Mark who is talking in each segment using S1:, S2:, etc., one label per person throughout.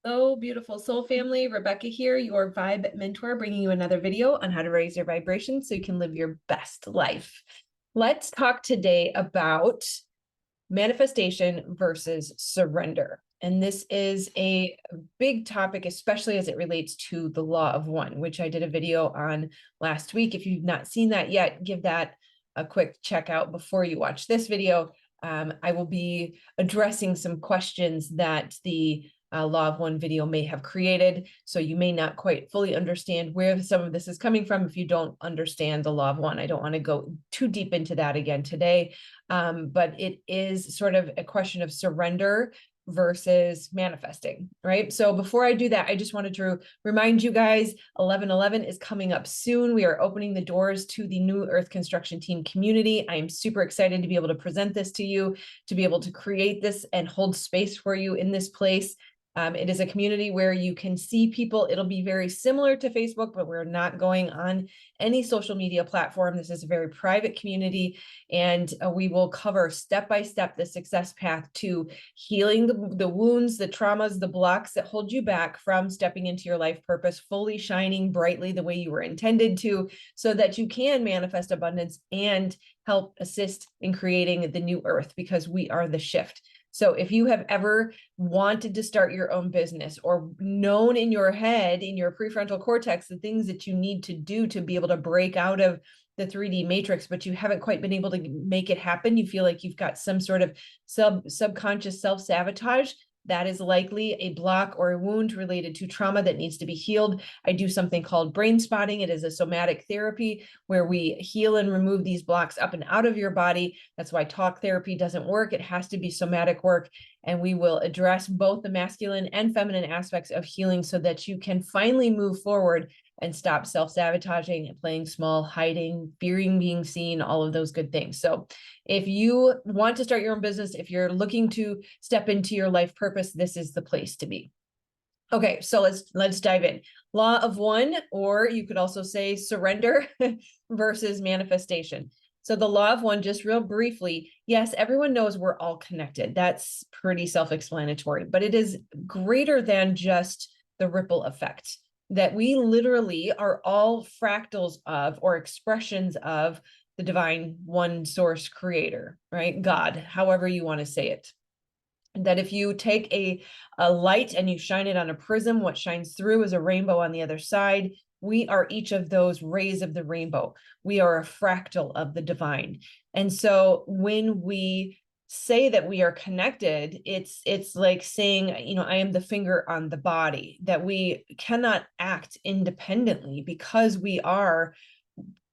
S1: Hello, beautiful soul family. Rebecca here, your vibe mentor, bringing you another video on how to raise your vibration so you can live your best life. Let's talk today about manifestation versus surrender. And this is a big topic, especially as it relates to the law of one, which I did a video on last week. If you've not seen that yet, give that a quick check out before you watch this video. I will be addressing some questions that the law of one video may have created. So you may not quite fully understand where some of this is coming from if you don't understand the law of one. I don't want to go too deep into that again today, but it is sort of a question of surrender versus manifesting, right? So before I do that, I just wanted to remind you guys, 11/11 is coming up soon. We are opening the doors to the New Earth Construction Team community. I am super excited to be able to present this to you, to be able to create this and hold space for you in this place. It is a community where you can see people. It'll be very similar to Facebook, but we're not going on any social media platform. This is a very private community, and we will cover step by step the success path to healing the wounds, the traumas, the blocks that hold you back from stepping into your life purpose, fully shining brightly the way you were intended to, so that you can manifest abundance and help assist in creating the new earth, because we are the shift. So if you have ever wanted to start your own business or known in your head, in your prefrontal cortex, the things that you need to do to be able to break out of the 3D matrix, but you haven't quite been able to make it happen, you feel like you've got some sort of subconscious self-sabotage, that is likely a block or a wound related to trauma that needs to be healed. I do something called brain spotting. It is a somatic therapy where we heal and remove these blocks up and out of your body. That's why talk therapy doesn't work. It has to be somatic work. And we will address both the masculine and feminine aspects of healing so that you can finally move forward and stop self-sabotaging, playing small, hiding, fearing being seen, all of those good things. So if you want to start your own business, if you're looking to step into your life purpose, this is the place to be. Okay, so let's dive in. Law of one, or you could also say surrender versus manifestation. So the law of one, just real briefly, yes, everyone knows we're all connected. That's pretty self-explanatory, but it is greater than just the ripple effect, that we literally are all fractals of or expressions of the divine one source creator, right? God, however you want to say it. That if you take a light and you shine it on a prism, what shines through is a rainbow on the other side. We are each of those rays of the rainbow. We are a fractal of the divine. And so when we say that we are connected, it's like saying, you know, I am the finger on the body, that we cannot act independently because we are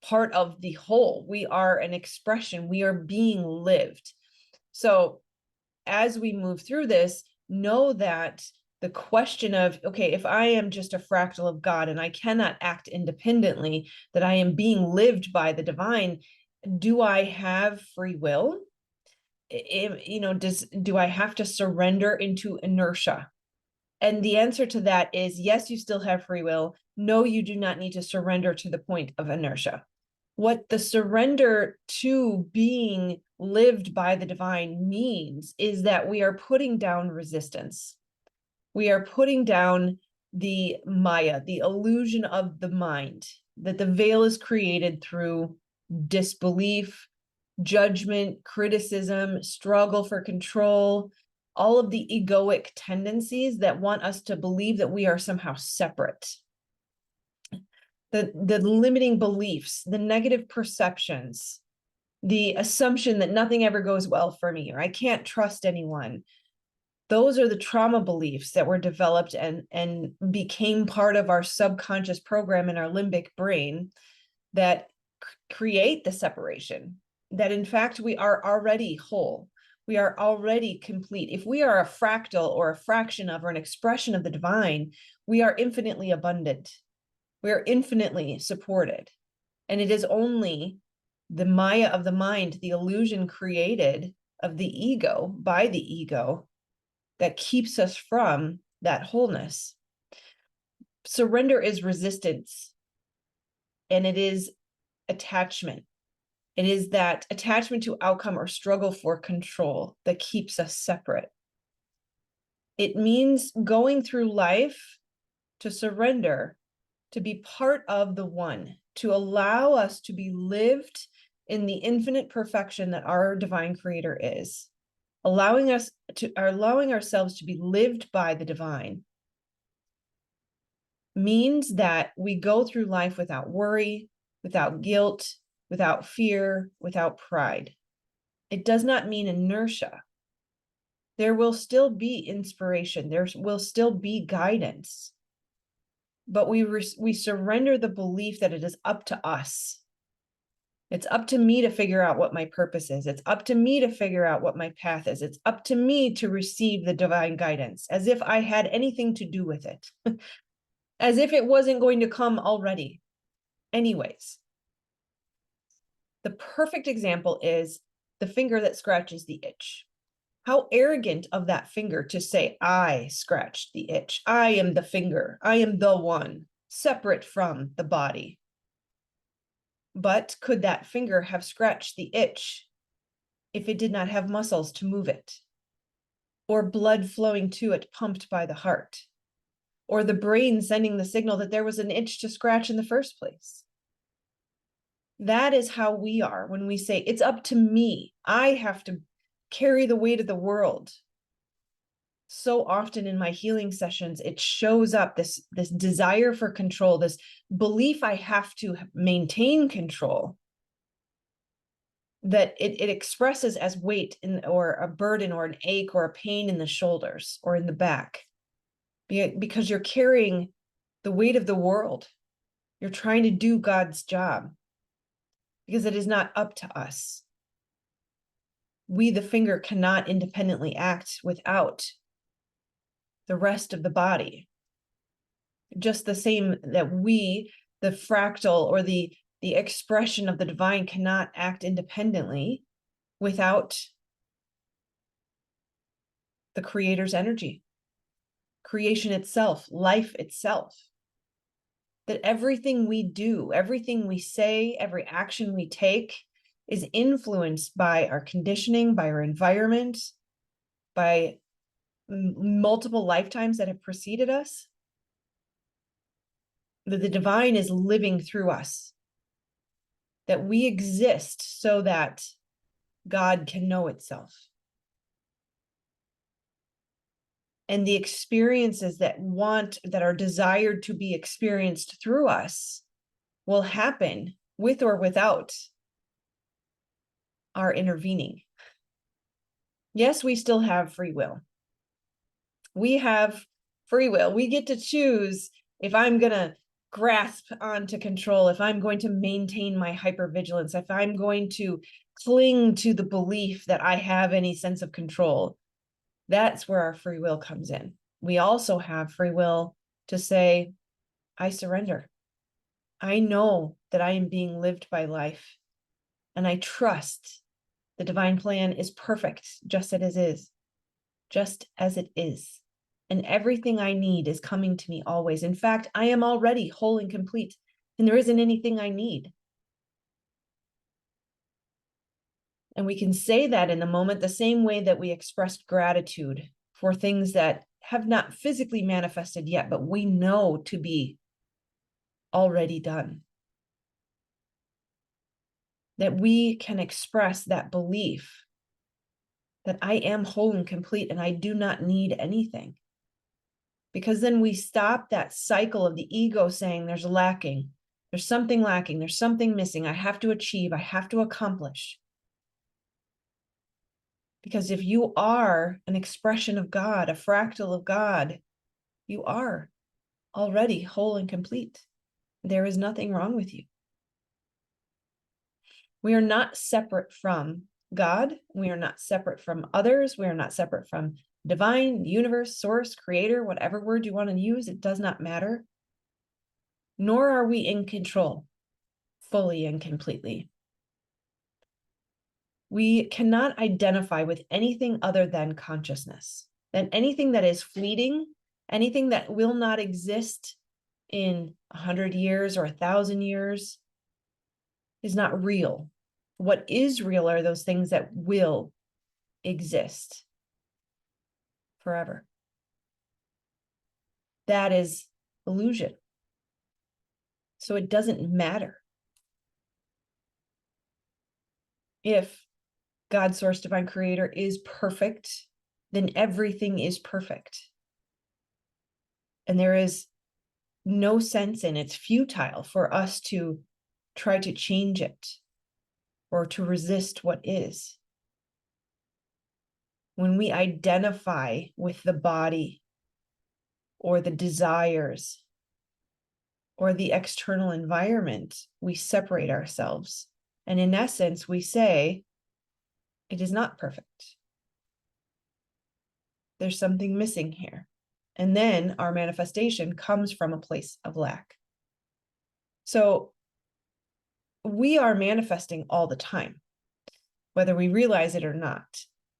S1: part of the whole. We are an expression. We are being lived. So as we move through this, know that the question of, okay, if I am just a fractal of God and I cannot act independently, that I am being lived by the divine, do I have free will? You know, do I have to surrender into inertia? And the answer to that is yes, you still have free will. No, you do not need to surrender to the point of inertia. What the surrender to being lived by the divine means is that we are putting down resistance. We are putting down the Maya, the illusion of the mind, that the veil is created through disbelief, judgment, criticism, struggle for control, all of the egoic tendencies that want us to believe that we are somehow separate. The limiting beliefs, the negative perceptions, the assumption that nothing ever goes well for me, or I can't trust anyone. Those are the trauma beliefs that were developed and became part of our subconscious program in our limbic brain that create the separation, that in fact we are already whole. We are already complete. If we are a fractal or a fraction of or an expression of the divine, we are infinitely abundant. We are infinitely supported. And it is only the Maya of the mind, the illusion created of the ego by the ego, that keeps us from that wholeness. Surrender is resistance, and it is attachment. It is that attachment to outcome or struggle for control that keeps us separate. It means going through life to surrender, to be part of the one, to allow us to be lived in the infinite perfection that our divine creator is, allowing ourselves to be lived by the divine means that we go through life without worry, without guilt, without fear, without pride. It does not mean inertia. There will still be inspiration. There will still be guidance. But we surrender the belief that it is up to us. It's up to me to figure out what my purpose is. It's up to me to figure out what my path is. It's up to me to receive the divine guidance, as if I had anything to do with it, as if it wasn't going to come already. Anyways, the perfect example is the finger that scratches the itch. How arrogant of that finger to say, I scratched the itch. I am the finger. I am the one, separate from the body. But could that finger have scratched the itch if it did not have muscles to move it, or blood flowing to it pumped by the heart, or the brain sending the signal that there was an itch to scratch in the first place? That is how we are when we say, it's up to me. I have to carry the weight of the world. So often in my healing sessions, it shows up, this desire for control, this belief I have to maintain control, that it expresses as weight or a burden or an ache or a pain in the shoulders or in the back, because you're carrying the weight of the world. You're trying to do God's job, because it is not up to us. We, the finger, cannot independently act without the rest of the body. Just the same that we, the fractal or the expression of the divine, cannot act independently without the creator's energy, creation itself, life itself. That everything we do, everything we say, every action we take is influenced by our conditioning, by our environment, by multiple lifetimes that have preceded us. That the divine is living through us, that we exist so that God can know itself. And the experiences that are desired to be experienced through us will happen with or without our intervening. Yes, we still have free will. We have free will. We get to choose if I'm going to grasp onto control, if I'm going to maintain my hypervigilance, if I'm going to cling to the belief that I have any sense of control. That's where our free will comes in. We also have free will to say, I surrender. I know that I am being lived by life, and I trust the divine plan is perfect, just as it is, just as it is. And everything I need is coming to me always. In fact, I am already whole and complete, and there isn't anything I need. And we can say that in the moment the same way that we expressed gratitude for things that have not physically manifested yet, but we know to be already done. That we can express that belief that I am whole and complete and I do not need anything. Because then we stop that cycle of the ego saying there's lacking, there's something lacking, there's something missing, I have to achieve, I have to accomplish. Because if you are an expression of God, a fractal of God, you are already whole and complete. There is nothing wrong with you. We are not separate from God. We are not separate from others. We are not separate from divine, universe, source, creator, whatever word you want to use, it does not matter. Nor are we in control fully and completely. We cannot identify with anything other than consciousness, than anything that is fleeting, anything that will not exist in 100 years or 1,000 years is not real. What is real are those things that will exist forever. that is illusion. So it doesn't matter if God, source, divine creator is perfect, then everything is perfect. And there is no sense in it's futile for us to try to change it or to resist what is. When we identify with the body or the desires or the external environment, we separate ourselves. And in essence, we say, it is not perfect. There's something missing here. And then our manifestation comes from a place of lack. So we are manifesting all the time, whether we realize it or not.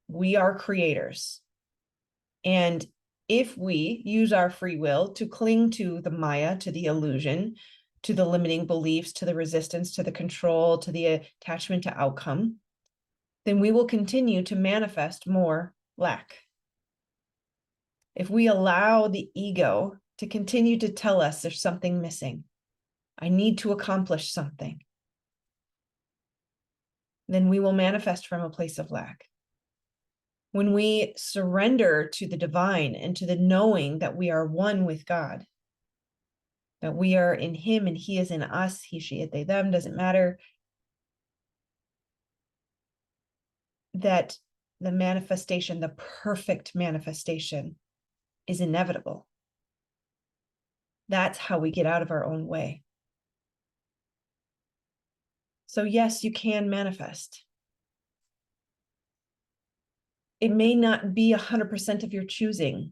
S1: We are creators. And if we use our free will to cling to the Maya, to the illusion, to the limiting beliefs, to the resistance, to the control, to the attachment to outcome, then we will continue to manifest more lack. If we allow the ego to continue to tell us there's something missing, I need to accomplish something, then we will manifest from a place of lack. When we surrender to the divine and to the knowing that we are one with God, that we are in him and he is in us, he, she, it, they, them, doesn't matter, that the manifestation, the perfect manifestation, is inevitable. That's how we get out of our own way. So yes, you can manifest. It may not be 100% of your choosing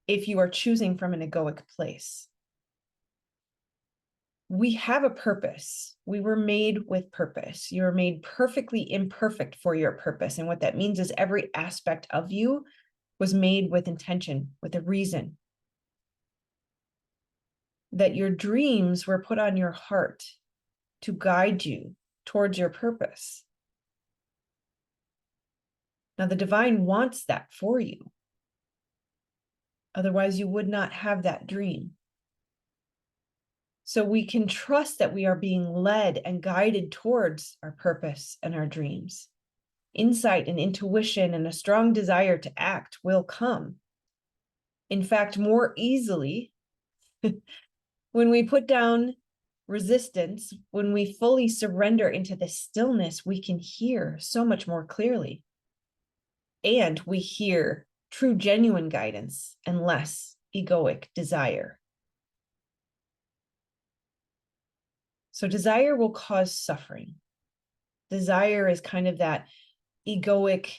S1: if you are choosing from an egoic place. We have a purpose. We were made with purpose. You're made perfectly imperfect for your purpose. And what that means is every aspect of you was made with intention, with a reason. That your dreams were put on your heart to guide you towards your purpose. Now, the divine wants that for you. Otherwise, you would not have that dream. So we can trust that we are being led and guided towards our purpose and our dreams. Insight and intuition and a strong desire to act will come. In fact, more easily when we put down resistance, when we fully surrender into the stillness, we can hear so much more clearly. And we hear true, genuine guidance and less egoic desire. So desire will cause suffering. Desire is kind of that egoic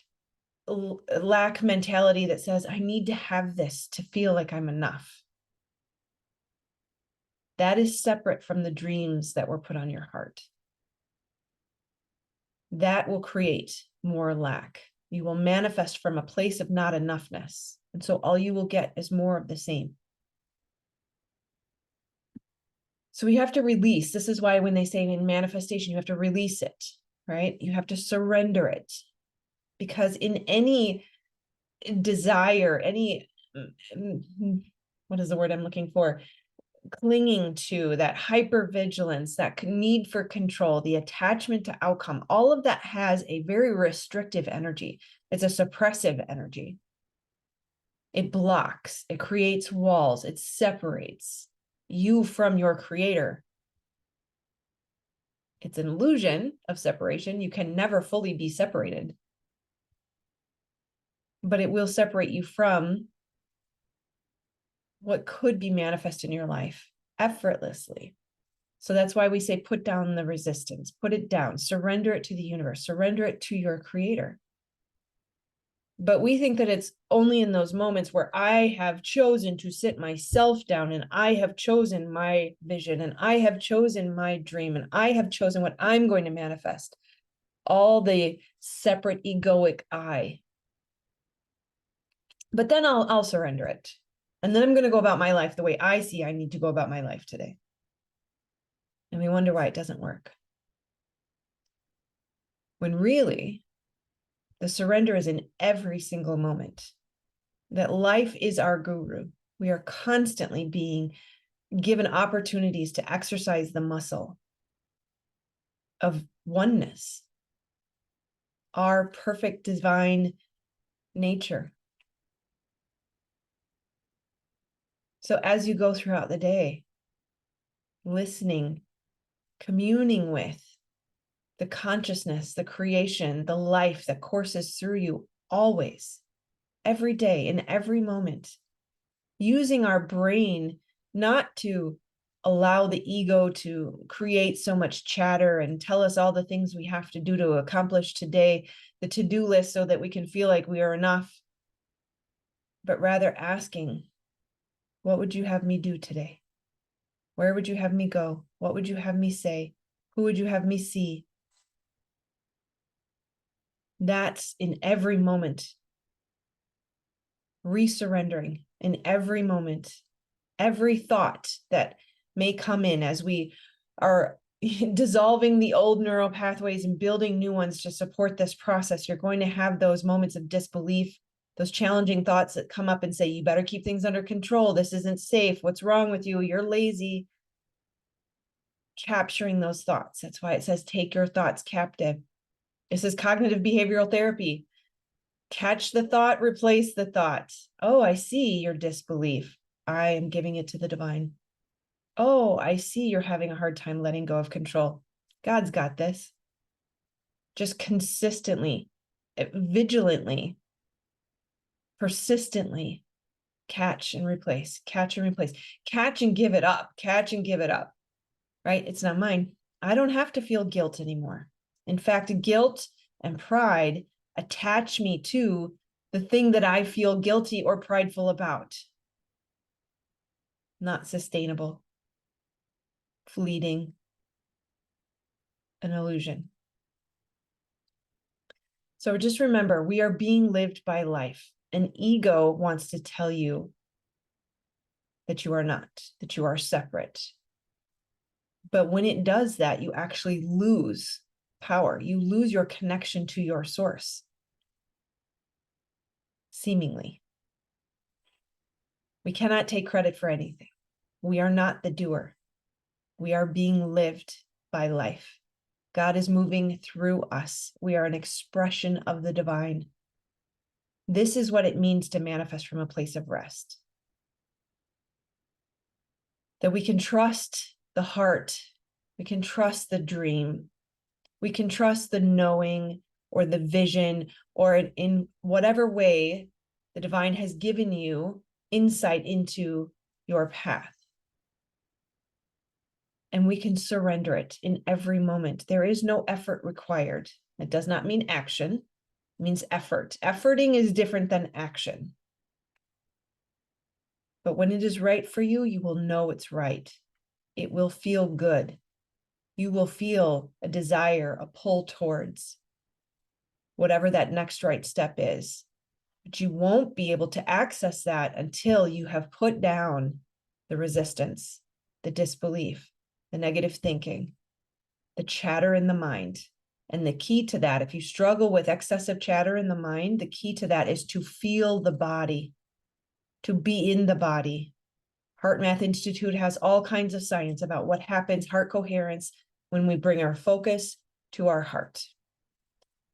S1: lack mentality that says, I need to have this to feel like I'm enough. That is separate from the dreams that were put on your heart. That will create more lack. You will manifest from a place of not enoughness. And so all you will get is more of the same. So we have to release. This is why when they say in manifestation, you have to release it, right? You have to surrender it. Because in any desire, any, what is the word I'm looking for? Clinging to that hypervigilance, that need for control, the attachment to outcome, all of that has a very restrictive energy. It's a suppressive energy. It blocks, it creates walls, it separates you from your creator. It's an illusion of separation. You can never fully be separated, but it will separate you from what could be manifest in your life effortlessly. So that's why we say, put down the resistance, put it down, surrender it to the universe, surrender it to your creator. But we think that it's only in those moments where I have chosen to sit myself down and I have chosen my vision and I have chosen my dream and I have chosen what I'm going to manifest. All the separate egoic I. But then I'll surrender it. And then I'm going to go about my life the way I see I need to go about my life today. And we wonder why it doesn't work. When really, the surrender is in every single moment. That life is our guru. We are constantly being given opportunities to exercise the muscle of oneness, our perfect divine nature. So as you go throughout the day, listening, communing with the consciousness, the creation, the life that courses through you always, every day, in every moment, using our brain not to allow the ego to create so much chatter and tell us all the things we have to do to accomplish today, the to-do list, so that we can feel like we are enough, but rather asking, what would you have me do today? Where would you have me go? What would you have me say? Who would you have me see? That's in every moment. Resurrendering in every moment, every thought that may come in as we are dissolving the old neural pathways and building new ones to support this process. You're going to have those moments of disbelief, those challenging thoughts that come up and say, you better keep things under control. This isn't safe. What's wrong with you? You're lazy. Capturing those thoughts. That's why it says, take your thoughts captive. This is cognitive behavioral therapy. Catch the thought, replace the thought. Oh, I see your disbelief. I am giving it to the divine. Oh, I see you're having a hard time letting go of control. God's got this. Just consistently, vigilantly, persistently catch and replace, catch and replace, catch and give it up, catch and give it up, right? It's not mine. I don't have to feel guilt anymore. In fact, guilt and pride attach me to the thing that I feel guilty or prideful about. Not sustainable, fleeting, an illusion. So just remember, we are being lived by life. An ego wants to tell you that you are not, that you are separate. But when it does that, you actually lose power. You lose your connection to your source, seemingly. We cannot take credit for anything. We are not the doer. We are being lived by life. God is moving through us. We are an expression of the divine. This is what it means to manifest from a place of rest. That we can trust the heart. We can trust the dream. We can trust the knowing or the vision, or in whatever way the divine has given you insight into your path. And we can surrender it in every moment. There is no effort required. It does not mean action. It means effort. Efforting is different than action. But when it is right for you, you will know it's right. It will feel good. You will feel a desire, a pull towards whatever that next right step is. But you won't be able to access that until you have put down the resistance, the disbelief, the negative thinking, the chatter in the mind. And the key to that, if you struggle with excessive chatter in the mind, the key to that is to feel the body, to be in the body. HeartMath Institute has all kinds of science about what happens, heart coherence, when we bring our focus to our heart.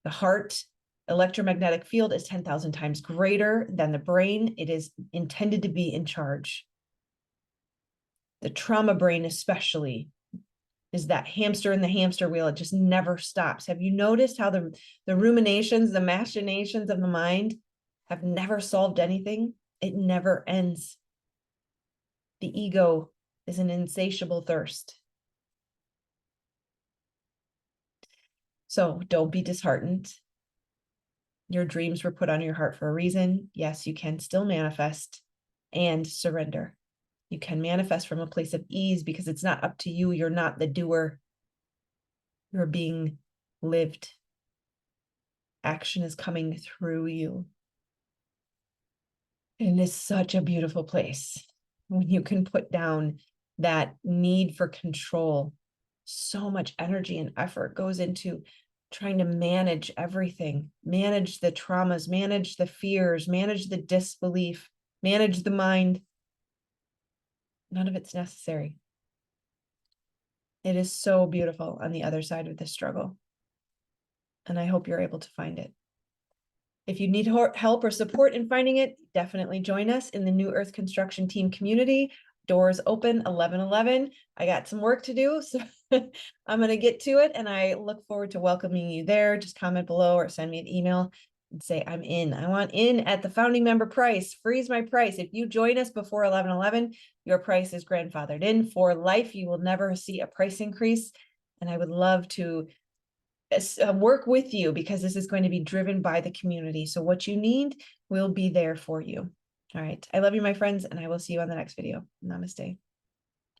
S1: The heart electromagnetic field is 10,000 times greater than the brain. It is intended to be in charge. The trauma brain especially is that hamster in the hamster wheel. It just never stops. Have you noticed how the ruminations, the machinations of the mind have never solved anything? It never ends. The ego is an insatiable thirst. So don't be disheartened. Your dreams were put on your heart for a reason. Yes, you can still manifest and surrender. You can manifest from a place of ease because it's not up to you. You're not the doer. You're being lived. Action is coming through you. And it's such a beautiful place when you can put down that need for control. So much energy and effort goes into trying to manage everything, manage the traumas, manage the fears, manage the disbelief, manage the mind. None of it's necessary. It is so beautiful on the other side of this struggle. And I hope you're able to find it. If you need help or support in finding it, definitely join us in the New Earth Construction Team community. Doors open 11/11. I got some work to do, so I'm going to get to it, and I look forward to welcoming you there. Just comment below or send me an email and say, I'm in. I want in at the founding member price. Freeze my price. If you join us before 11/11, your price is grandfathered in for life. You will never see a price increase. And I would love to work with you, because this is going to be driven by the community. So what you need will be there for you. All right. I love you, my friends, and I will see you on the next video. Namaste.